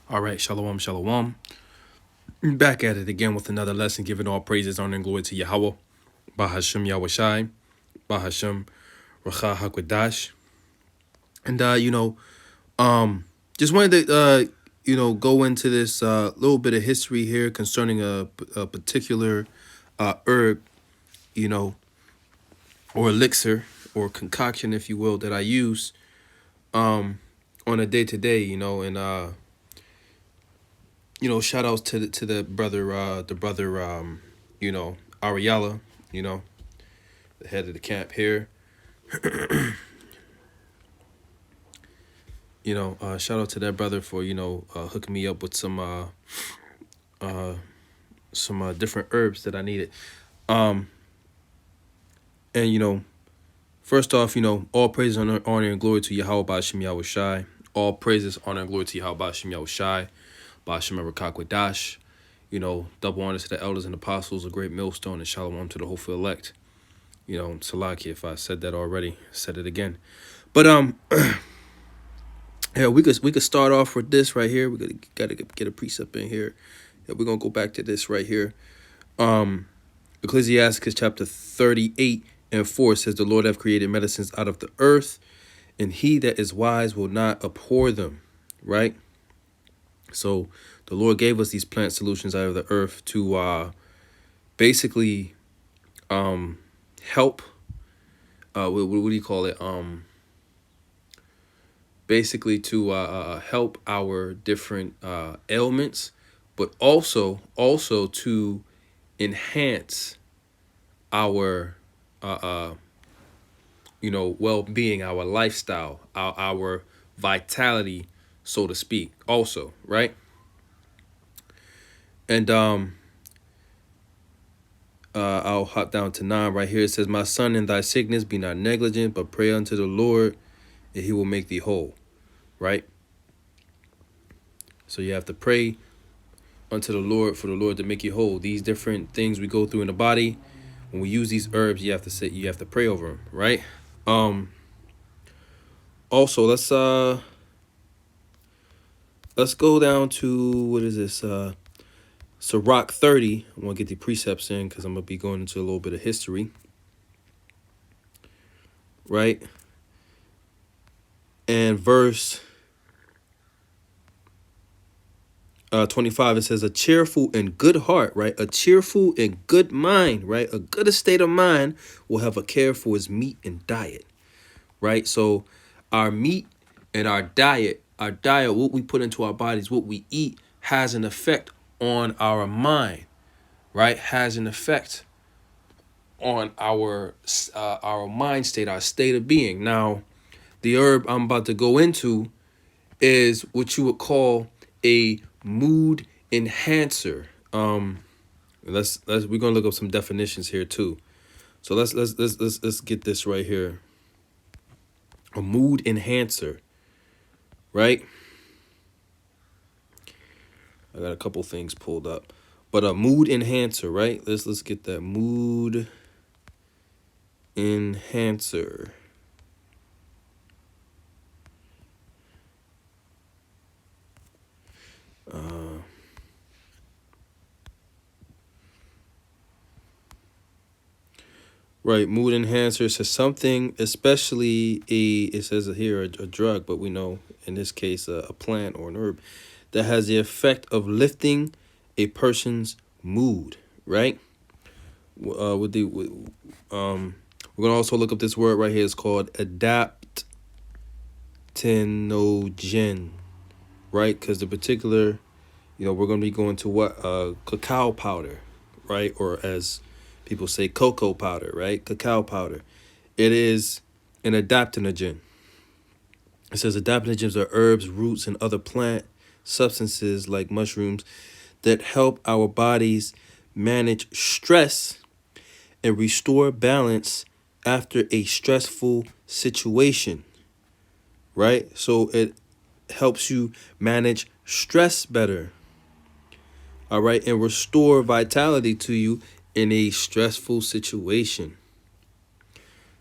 All right, shalom, shalom. Back at it again with another lesson, giving all praises, honor, and glory to Yahweh, Bahashem Yahweh Bahashem Racha Hakwadash. And just wanted to go into this little bit of history here concerning a particular herb, you know, or elixir or concoction, if you will, that I use on a day to day, and shout outs to the brother, Ariella, the head of the camp here. Shout out to that brother for hooking me up with some different herbs that I needed. Um, and first off, all praises, honor, and glory to Yahweh Ba'Shem Yahweh Shai. All praises, honor, and glory to Yahweh Ba'Shem Yahweh Shai. Ba'Shem Rakakwadash. Double honor to the elders and apostles, a great millstone, and shalom to the hopeful elect. Salaki, if I said that already, said it again. But yeah, we could start off with this right here. We gotta get a precept in here. Yeah, we're gonna go back to this right here. Ecclesiasticus chapter 38:4 says, "The Lord hath created medicines out of the earth, and he that is wise will not abhor them." Right. So the Lord gave us these plant solutions out of the earth to basically help. What do you call it? Basically to help our different ailments, but also to enhance our well-being, our lifestyle, our vitality, so to speak, also, right? And I'll hop down to 9 right here. It says, "My son, in thy sickness be not negligent, but pray unto the Lord, and he will make thee whole." Right? So you have to pray unto the Lord for the Lord to make you whole. These different things we go through in the body, when we use these herbs, you have to pray over them, right? Also, let's go down to, what is this? Sirach 30. I want to get the precepts in because I'm gonna be going into a little bit of history, right? And verse 25, it says, "A cheerful and good heart," right? A cheerful and good mind, right? A good state of mind will have a care for his meat and diet, right? So our meat and our diet, what we put into our bodies, what we eat, has an effect on our mind, right? Has an effect on our mind state, our state of being. Now, the herb I'm about to go into is what you would call a mood enhancer. We're gonna look up some definitions here too. So let's get this right here. A mood enhancer, right? I got a couple things pulled up, but a mood enhancer, right? Let's get that mood enhancer. Right, mood enhancer says something, especially it says here a drug, but we know in this case a plant or an herb that has the effect of lifting a person's mood, right? We're gonna also look up this word right here. It's called adaptogen, right? Because the particular, we're gonna be going to what cacao powder, right? Or as people say, cocoa powder, right? Cacao powder. It is an adaptogen. It says adaptogens are herbs, roots, and other plant substances like mushrooms that help our bodies manage stress and restore balance after a stressful situation, right? So it helps you manage stress better, all right, and restore vitality to you in a stressful situation,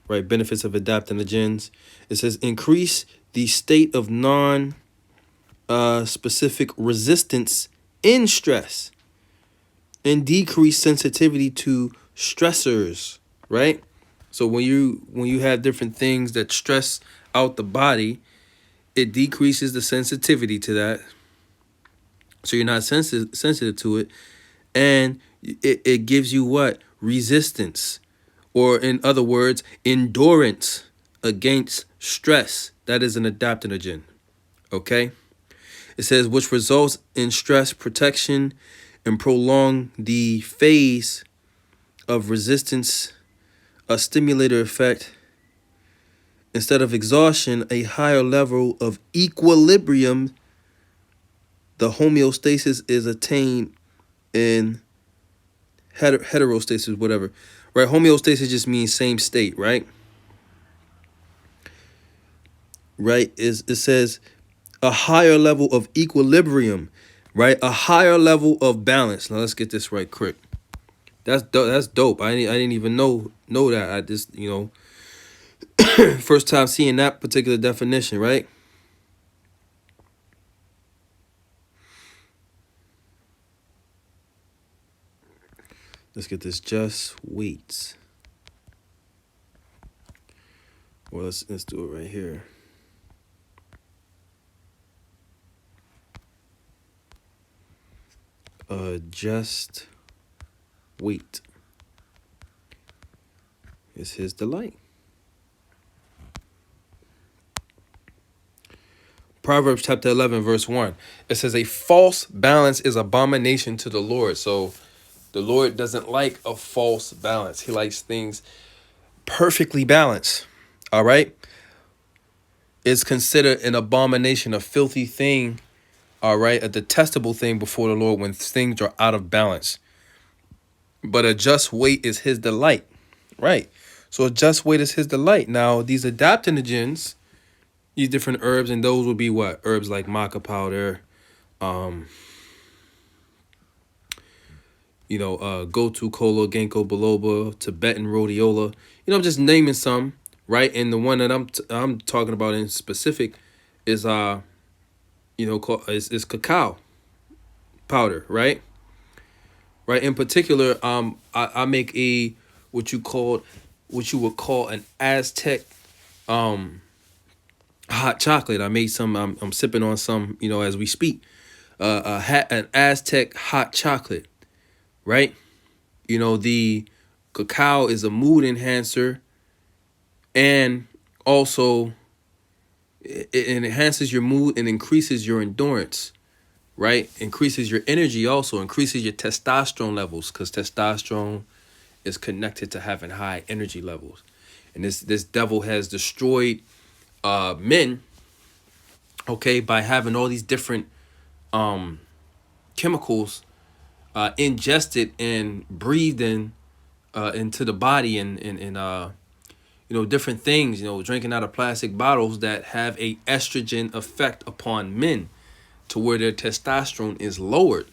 right? Benefits of adaptogens. It says increase the state of non specific resistance in stress and decrease sensitivity to stressors, right? So when you have different things that stress out the body, it decreases the sensitivity to that. So you're not sensitive to it. And it gives you what? Resistance. Or in other words, endurance against stress. That is an adaptogen. Okay? It says, which results in stress protection and prolong the phase of resistance, a stimulator effect. Instead of exhaustion, a higher level of equilibrium, the homeostasis is attained in heterostasis, whatever. Right? Homeostasis just means same state, right? Right? It says a higher level of equilibrium, right? A higher level of balance. Now let's get this right quick. That's dope. I didn't even know that. I just, first time seeing that particular definition, right? Let's get this. Just wait. Well, let's do it right here. Just wait is his delight. Proverbs chapter 11, verse 1. It says, a false balance is abomination to the Lord. So the Lord doesn't like a false balance. He likes things perfectly balanced. All right? It's considered an abomination, a filthy thing. All right? A detestable thing before the Lord when things are out of balance. But a just weight is his delight. Right? So a just weight is his delight. Now, these adaptogens, these different herbs, and those would be what? Herbs like maca powder, gotu kola, ginkgo biloba, Tibetan rhodiola. I'm just naming some, right? And the one that I'm talking about in specific is is cacao powder, right? Right. In particular, I make what you would call an Aztec hot chocolate. I made some. I'm sipping on some, as we speak. An Aztec hot chocolate, right? The cacao is a mood enhancer, and also it enhances your mood and increases your endurance, right? Increases your energy, also increases your testosterone levels, because testosterone is connected to having high energy levels. And this devil has destroyed men, okay, by having all these different chemicals ingested and breathed into the body, and different things, drinking out of plastic bottles that have a estrogen effect upon men to where their testosterone is lowered,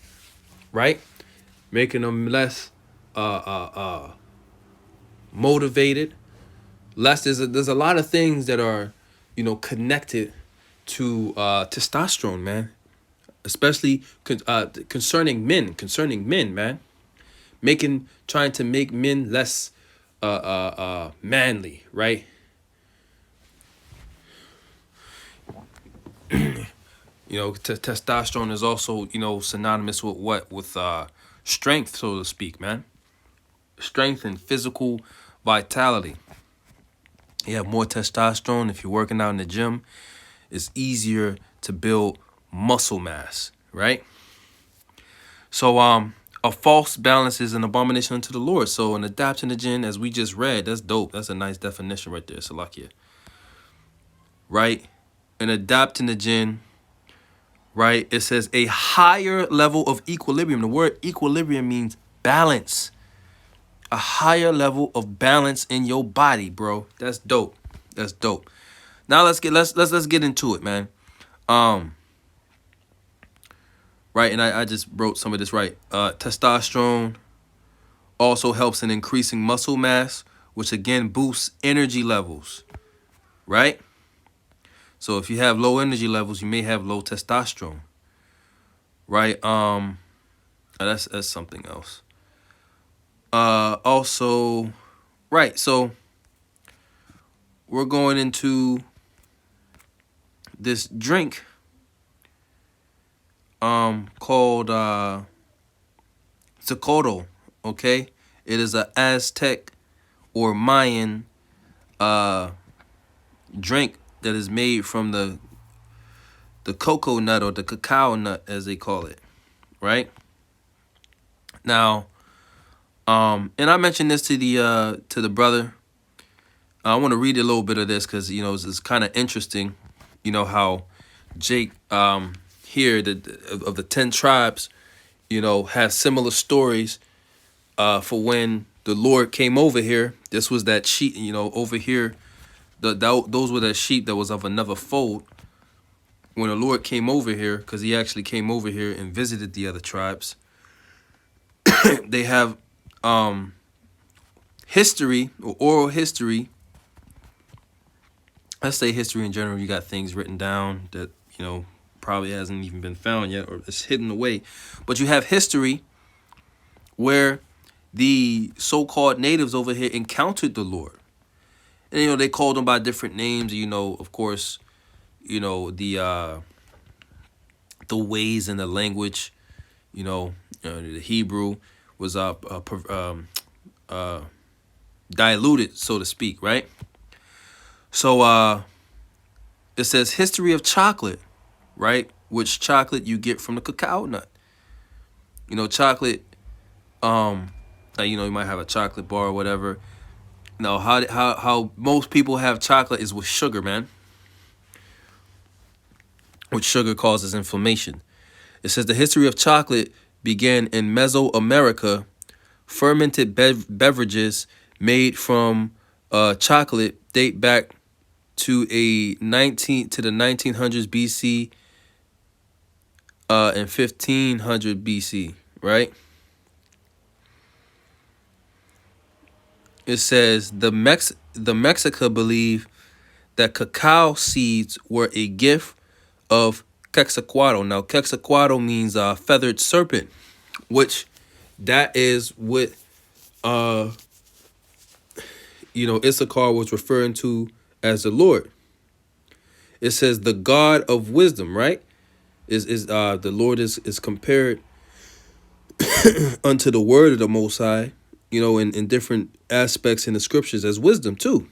right? Making them less motivated. There's a lot of things that are, connected to testosterone, man. Especially concerning men, man. Trying to make men less manly, right? Testosterone is also, synonymous with what? With strength, so to speak, man. Strength and physical vitality. You have more testosterone if you're working out in the gym. It's easier to build muscle mass, right? So a false balance is an abomination unto the Lord. So an adaptogen, as we just read, that's dope. That's a nice definition right there, Salakia. Right? An adaptogen, right? It says a higher level of equilibrium. The word equilibrium means balance. A higher level of balance in your body, bro. That's dope. That's dope. Now let's get into it, man. Right, and I just wrote some of this right. Testosterone also helps in increasing muscle mass, which again boosts energy levels. Right? So if you have low energy levels, you may have low testosterone, right? That's something else. Also, right. So we're going into this drink called Xocolatl. Okay, it is a Aztec or Mayan drink that is made from the cocoa nut or the cacao nut, as they call it, right? Now, and I mentioned this to the brother. I want to read a little bit of this because it's kind of interesting. How Jake here of the 10 tribes, have similar stories for when the Lord came over here. This was that sheep, over here. Those were the sheep that was of another fold. When the Lord came over here, because he actually came over here and visited the other tribes, they have history or oral history. Let's say history in general. You got things written down that probably hasn't even been found yet, or it's hidden away. But you have history where the so-called natives over here encountered the Lord, and they called them by different names. Of course, the ways and the language. The Hebrew was diluted, so to speak, right? So it says history of chocolate, right? Which chocolate you get from the cacao nut. Chocolate. You might have a chocolate bar or whatever. No, how most people have chocolate is with sugar, man. Which sugar causes inflammation. It says the history of chocolate began in Mesoamerica. Fermented beverages made from chocolate date back to the 1900s BC and 1500 BC, right? It says the Mexica believe that cacao seeds were a gift of Quetzalcoatl. Now, Quetzalcoatl means feathered serpent, which that is what Issachar was referring to as the Lord. It says the God of wisdom, right? Is the Lord is compared unto the word of the Most High, in different aspects in the scriptures as wisdom too.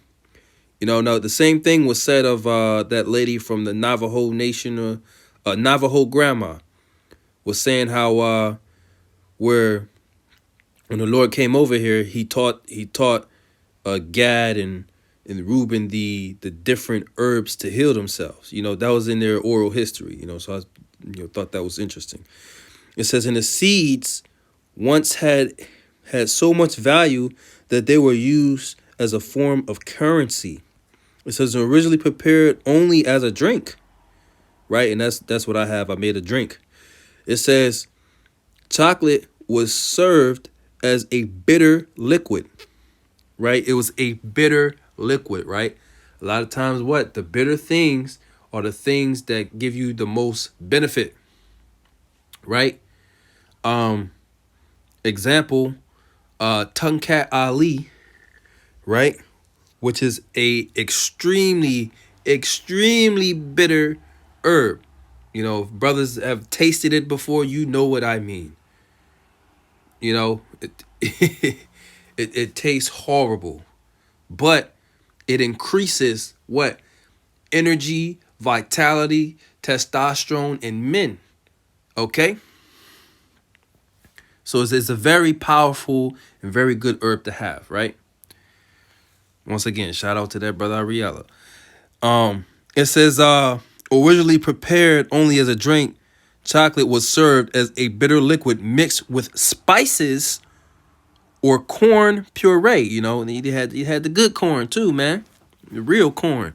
Now the same thing was said of that lady from the Navajo nation, Navajo grandma was saying how where when the Lord came over here, he taught Gad and Reuben the different herbs to heal themselves. That was in their oral history. So I thought that was interesting. It says, and the seeds once had so much value that they were used as a form of currency. It says originally prepared only as a drink, right? And that's what I have. I made a drink. It says chocolate was served as a bitter liquid, right? It was a bitter liquid, right? A lot of times the bitter things are the things that give you the most benefit, right? Example, Tunkat Ali, right? Which is a extremely, extremely bitter herb. If brothers have tasted it before, you know what I mean. It tastes horrible, but it increases what? Energy, vitality, testosterone in men. Okay? So it's a very powerful and very good herb to have, right? Once again, shout out to that brother Ariella. It says originally prepared only as a drink, chocolate was served as a bitter liquid mixed with spices or corn puree. And you had the good corn too, man. The real corn.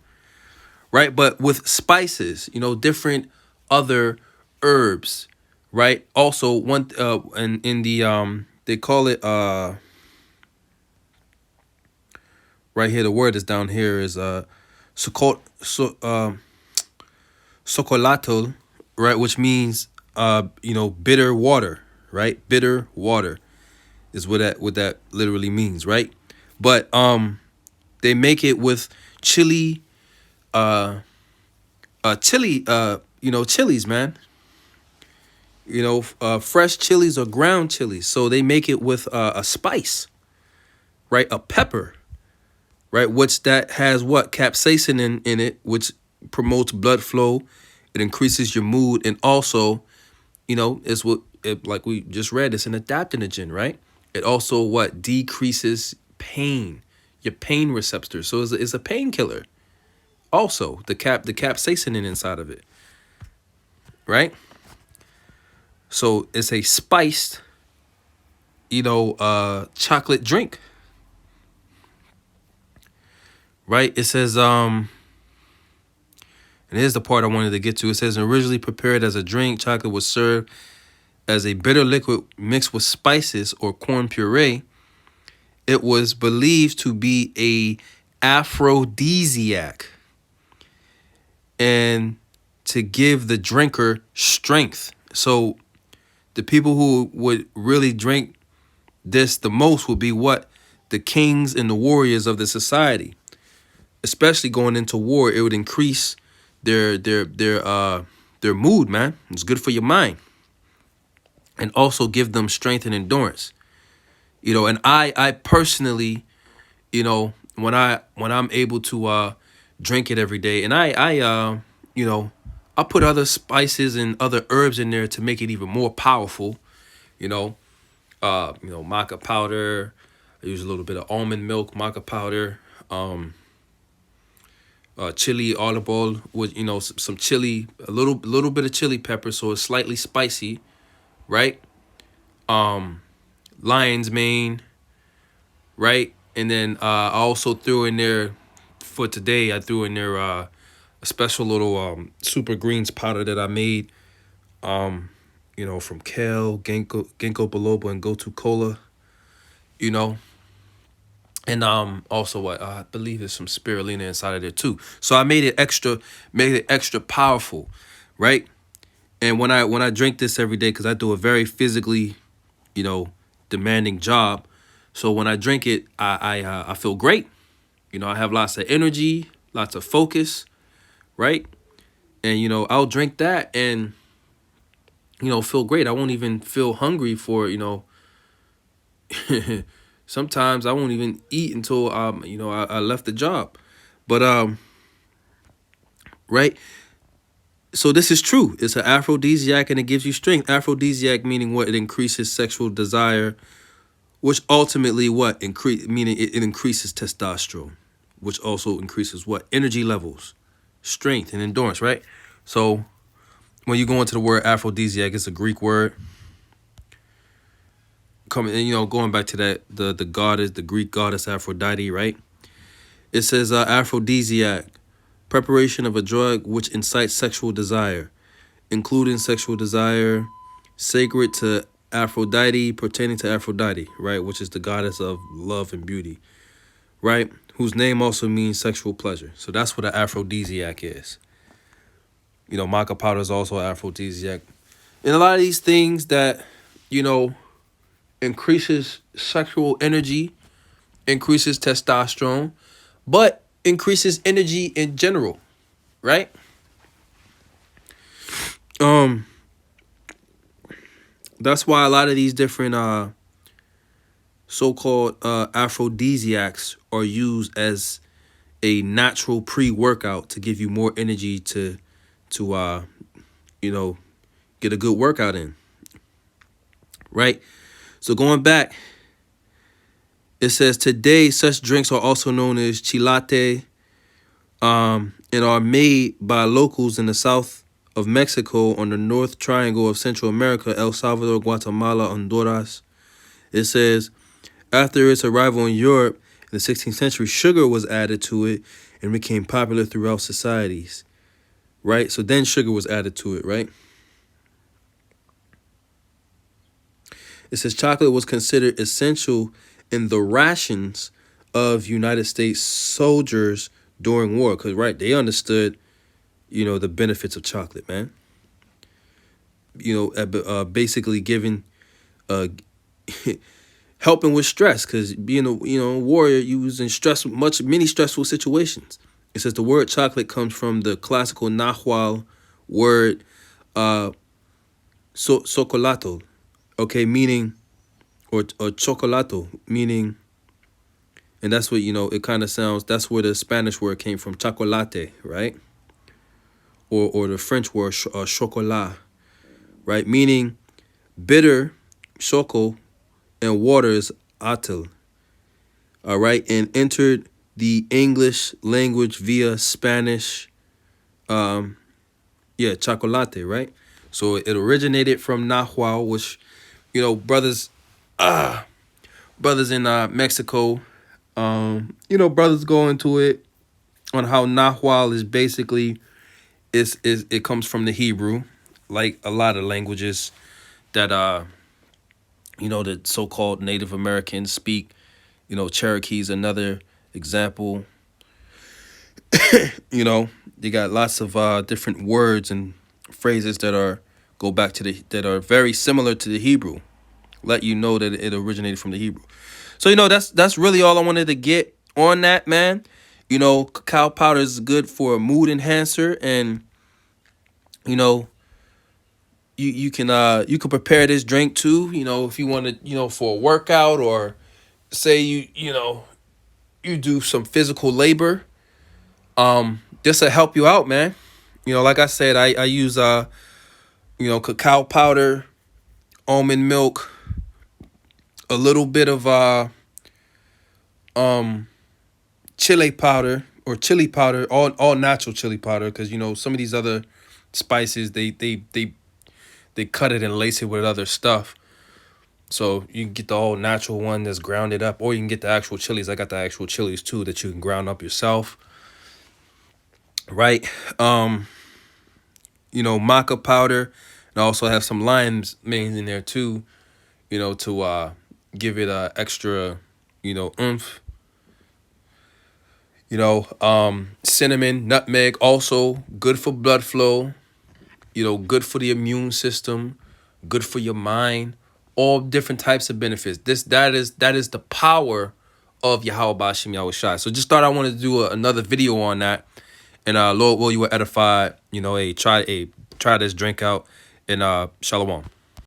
Right? But with spices, different other herbs, right? Also one and in the they call it right here, the word is down here is Xocolatl, Xocolatl, right, which means bitter water, right? Bitter water is what that literally means, right? But they make it with chili, chilies, man. Fresh chilies or ground chilies. So they make it with a spice, right? A pepper, right? Which that has what? Capsaicin in it, which promotes blood flow. It increases your mood. And also, is like we just read, it's an adaptogen, right? It also what? Decreases pain, your pain receptors. So it's a painkiller. Also, the capsaicin inside of it, right? So it's a spiced, chocolate drink, right? It says, and here's the part I wanted to get to. It says, originally prepared as a drink, chocolate was served as a bitter liquid mixed with spices or corn puree. It was believed to be a aphrodisiac and to give the drinker strength. So the people who would really drink this the most would be what? The kings and the warriors of the society. Especially going into war, it would increase their mood, man. It's good for your mind. And also give them strength and endurance. And I personally, when I'm able to drink it every day, and I put other spices and other herbs in there to make it even more powerful. Maca powder. I use a little bit of almond milk, maca powder, chili olive oil with some chili, a little bit of chili pepper, so it's slightly spicy, right? Lion's mane, right? And then I also threw in there for today. I threw in there a special little super greens powder that I made, from kale, ginkgo biloba, and gotu kola, and also what I believe there's some spirulina inside of there too. So I made it extra powerful, right? And when I drink this every day, because I do a very physically, demanding job, so when I drink it, I feel great. I have lots of energy, lots of focus, right? And I'll drink that and feel great. I won't even feel hungry for sometimes I won't even eat until I left the job. But right? So this is true. It's an aphrodisiac and it gives you strength. Aphrodisiac meaning what? It increases sexual desire, which ultimately what? Meaning it increases testosterone, which also increases what? Energy levels, strength, and endurance, right? So when you go into the word aphrodisiac, it's a Greek word. Going back to that, the goddess, the Greek goddess Aphrodite, right? It says aphrodisiac, preparation of a drug which incites sexual desire, including sexual desire sacred to Aphrodite, pertaining to Aphrodite, right? Which is the goddess of love and beauty, right? Whose name also means sexual pleasure. So that's what an aphrodisiac is. Maca powder is also an aphrodisiac. And a lot of these things that, increases sexual energy, increases testosterone, but increases energy in general, right? That's why a lot of these different so-called aphrodisiacs are used as a natural pre-workout to give you more energy to get a good workout in, right? So going back, it says today such drinks are also known as chilate, and are made by locals in the south of Mexico, on the North Triangle of Central America, El Salvador, Guatemala, Honduras. It says after its arrival in Europe in the 16th century, sugar was added to it and became popular throughout societies, right? So then sugar was added to it, right? It says chocolate was considered essential in the rations of United States soldiers during war. Because, right, they understood, the benefits of chocolate, man. Basically giving, uh, helping with stress, because being a warrior, you was in many stressful situations. It says the word chocolate comes from the classical Nahuatl word Xocolatl, okay, meaning, or chocolatl, meaning, and that's what, it kind of sounds, that's where the Spanish word came from, chocolate, right? Or the French word chocolat, right? Meaning bitter, choco, and water is atel, all right? And entered the English language via Spanish, chocolate, right? So it originated from Nahuatl, which, brothers in Mexico, brothers go into it on how Nahuatl is basically, is it comes from the Hebrew, like a lot of languages that the so-called Native Americans speak. Cherokee is another example. They got lots of different words and phrases that go back to that are very similar to the Hebrew. Let you know that it originated from the Hebrew. So that's really all I wanted to get on that, man. Cacao powder is good for a mood enhancer, and you can prepare this drink too. If you want to, for a workout, or say you do some physical labor. This will help you out, man. Like I said, I use cacao powder, almond milk, a little bit of chili powder, or chili powder, all natural chili powder, because some of these other spices, they cut it and lace it with other stuff. So you can get the all natural one that's grounded up, or you can get the actual chilies. I got the actual chilies too that you can ground up yourself. Right. Maca powder, and I also have some limes made in there too, to give it a extra, oomph. Cinnamon, nutmeg, also good for blood flow, good for the immune system, good for your mind, all different types of benefits. That is the power of Yahweh Bashim Yahweh Shai. So just thought I wanted to do another video on that. And Lord, will you were edified, try this drink out, and shalom.